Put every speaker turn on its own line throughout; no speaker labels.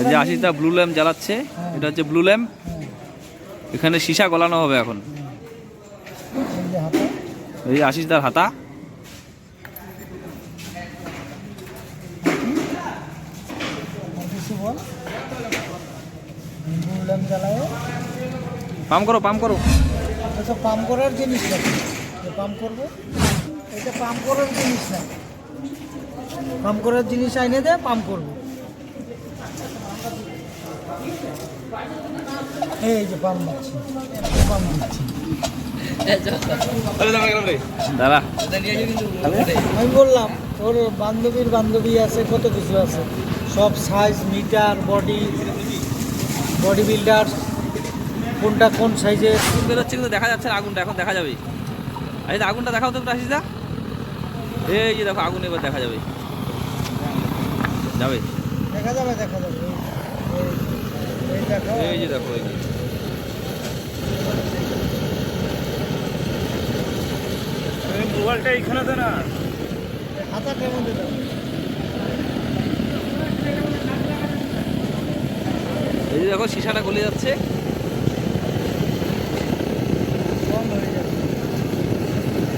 এই যে আশিসদা blue lamp জ্বালাচ্ছে, এটা হচ্ছে ব্লু ল্যাম্প। এখানে সীসা গলানো হবে এখন। এই যে আশিসদার হাতা। পাম্প করো, পাম্প করো।
আচ্ছা, পাম্প করার জিনিস না, পাম্প করবো, এটা পাম্প করার জিনিস না, পাম্প করার জিনিস আইনে দে, পাম্প করবো। এই যে পাম্প দিচ্ছি, পাম্প দিচ্ছি।
দাদা
আমি বললাম ওর বান্ধবীর বান্ধবী আছে, কত কিছু আছে, সব সাইজ, মিটার, বডি বিল্ডার, কোনটা কোন সাইজের
বেরোচ্ছে কিন্তু দেখা যাচ্ছে না আগুনটা, এখন দেখা যাবে। আচ্ছা আগুনটা দেখাও তো আশিসদা। এই যে দেখো আগুন এবার দেখা যাবে, যাবে,
দেখা যাবে, দেখা যাবে। এই দেখো,
এই যে দেখো, এই যে মোবাইলটা এইখানে দে না,
হাতা কেমন দিতে হবে?
এই যে দেখো সীসাটা গলে যাচ্ছে।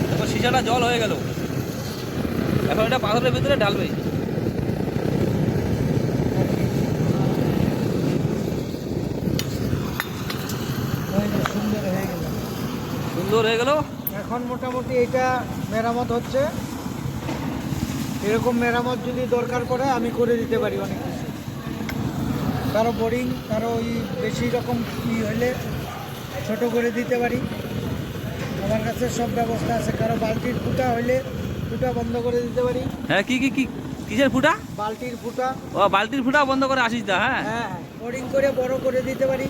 দেখো সীসাটা জল হয়ে গেল, এখন এটা পাথরের ভিতরে ঢালবে।
সুন্দর হয়ে গেল,
সুন্দর হয়ে গেল।
এখন মোটামুটি এটা মেরামত হচ্ছে। এরকম মেরামত যদি দরকার পড়ে আমি করে দিতে পারি অনেক কিছু। কারো বোরিং, কারো ওই বেশি রকম ই হলে ছোট করে দিতে পারি, আমার কাছে সব ব্যবস্থা আছে। কারো বালতির ফুটা হইলে ফুটা বন্ধ করে দিতে পারি।
হ্যাঁ, কি কি কি কিসের ফুটা?
বালতির ফুটা।
ও বালতির ফুটা বন্ধ করে আশিসদা। হ্যাঁ
হ্যাঁ, বোরিং করে বড় করে দিতে পারি,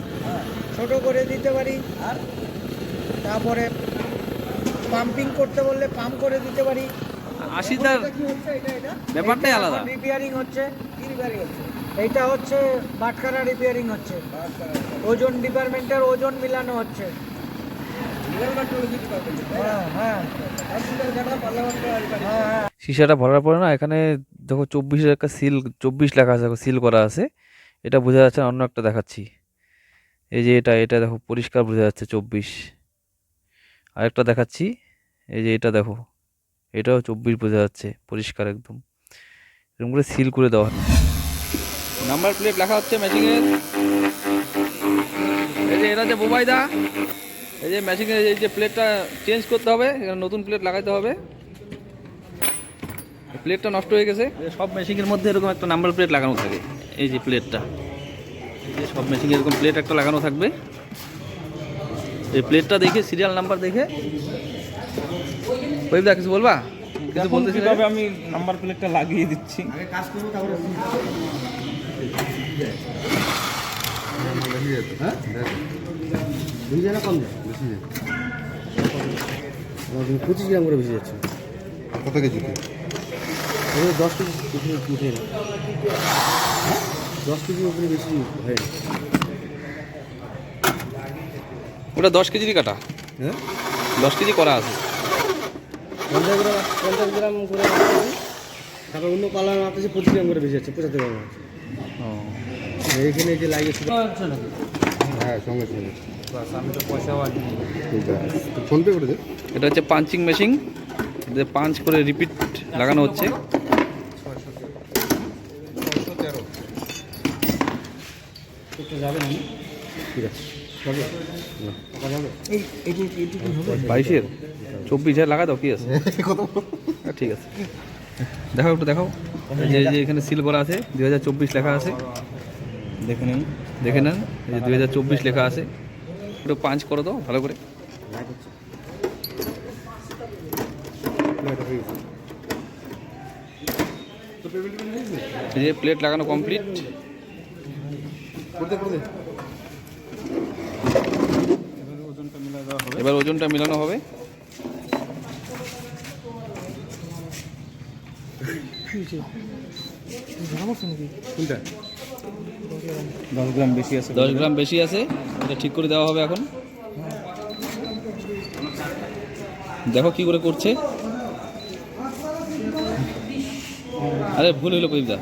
ছোট করে দিতে পারি। আর তারপরে পাম্পিং করতে বললে পাম্প করে দিতে পারি।
আশিসদার ব্যাপারটাই আলাদা।
রিপেয়ারিং হচ্ছে, কি রিপেয়ারিং হচ্ছে? এইটা হচ্ছে বাটখারা রিপেয়ারিং হচ্ছে, ওজন ডিপার্টমেন্টের ওজন মিলানো হচ্ছে।
সীসাটা ভরার পরে না এখানে দেখো 24-এর একটা সিল, 24 লেখা আছে, সিল করা আছে। এটা বোঝা যাচ্ছে না, অন্য একটা দেখাচ্ছি। এই যে এটা দেখো পরিষ্কার বোঝা যাচ্ছে 24। আরেকটা দেখাচ্ছি, এই যে এটা দেখো, এটাও 24 বোঝা যাচ্ছে পরিষ্কার একদম। এরকম করে সিল করে দেওয়া হয়। নাম্বার প্লেট লেখা হচ্ছে মেশিনের। এই যে এটা হচ্ছে বোবাইদা। এই যে মেশিনের এই যে প্লেটটা চেঞ্জ করতে হবে, এখানে নতুন প্লেট লাগাইতে হবে। প্লেটটা নষ্ট হয়ে গেছে। সব মেশিনের মধ্যে এরকম একটা নাম্বার প্লেট লাগানো থাকে। এই যে প্লেটটা, এই যে সব মেশিনে এরকম প্লেট একটা লাগানো থাকবে। এই প্লেটটা দেখে, সিরিয়াল নাম্বার দেখে। ওইদা কিছু বলবা? কিছু বলতেছি,
তবে আমি নাম্বার প্লেটটা লাগিয়ে দিচ্ছি।
কাজ করবো তারপরে বুঝে না, কম যায়, বেশি যায়। 25 গ্রাম করে বেশি যাচ্ছে।
কত কেজি?
10 কেজি উঠে না, 10 কেজির উপরে বেশি হয় না।
ওটা 10 কেজিরই কাটা।
হ্যাঁ,
10 কেজি করা আছে।
50 গ্রাম করে। তারপর অন্য পালার মাপে 25 গ্রাম করে বেশি যাচ্ছে, 75 গ্রাম আছে। এইখানে যে লাগিয়েছিল,
হ্যাঁ, সঙ্গে সঙ্গে
আমি তো পয়সাও আর
ফোনপে করে দে।
এটা হচ্ছে পাঞ্চিং মেশিন, যে পাঞ্চ করে রিপিট লাগানো হচ্ছে।
613 যাবে না? ঠিক আছে, যাবে না?
এইটুকু হবে
22-এর 24 লাগা দাও, কি আছে?
কত?
ঠিক আছে, দেখাও একটু দেখাও। এই যে এখানে সিল করা আছে, 2024 লেখা আছে, দেখে নেন, দেখে নেন। এই যে 2024 লেখা আছে। একটু পাঞ্চ করে দাও ভালো করে। এই যে প্লেট লাগানো কমপ্লিট। এবার ওজনটা মিলানো হবে।
কোনটা? 10 গ্রাম বেশি আছে।
10 গ্রাম বেশি আছে, এটা ঠিক করে দেওয়া হবে এখন। দেখো কি করে করছে। আরে ভুল হইলো কইদা।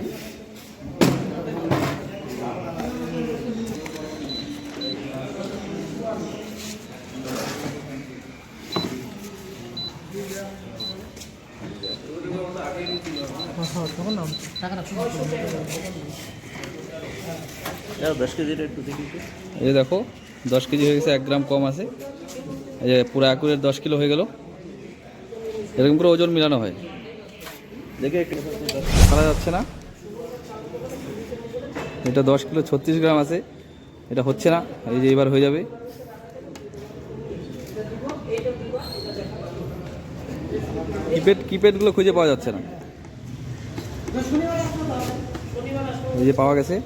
তখন না টাকাটা
এই যে দেখো 10 কেজি হয়ে গেছে, 1 গ্রাম কম আছে। এই যে পুরো অ্যাকুরেট 10 কিলো হয়ে গেল। এরকম করে ওজন মিলানো হয়, দেখে একটু ছাড়া যাচ্ছে না। এটা 10 কিলো 36 গ্রাম আছে, এটা হচ্ছে না। এই যে এবার হয়ে যাবে। কিপ্যাডগুলো খুঁজে পাওয়া যাচ্ছে না, এই যে পাওয়া গেছে।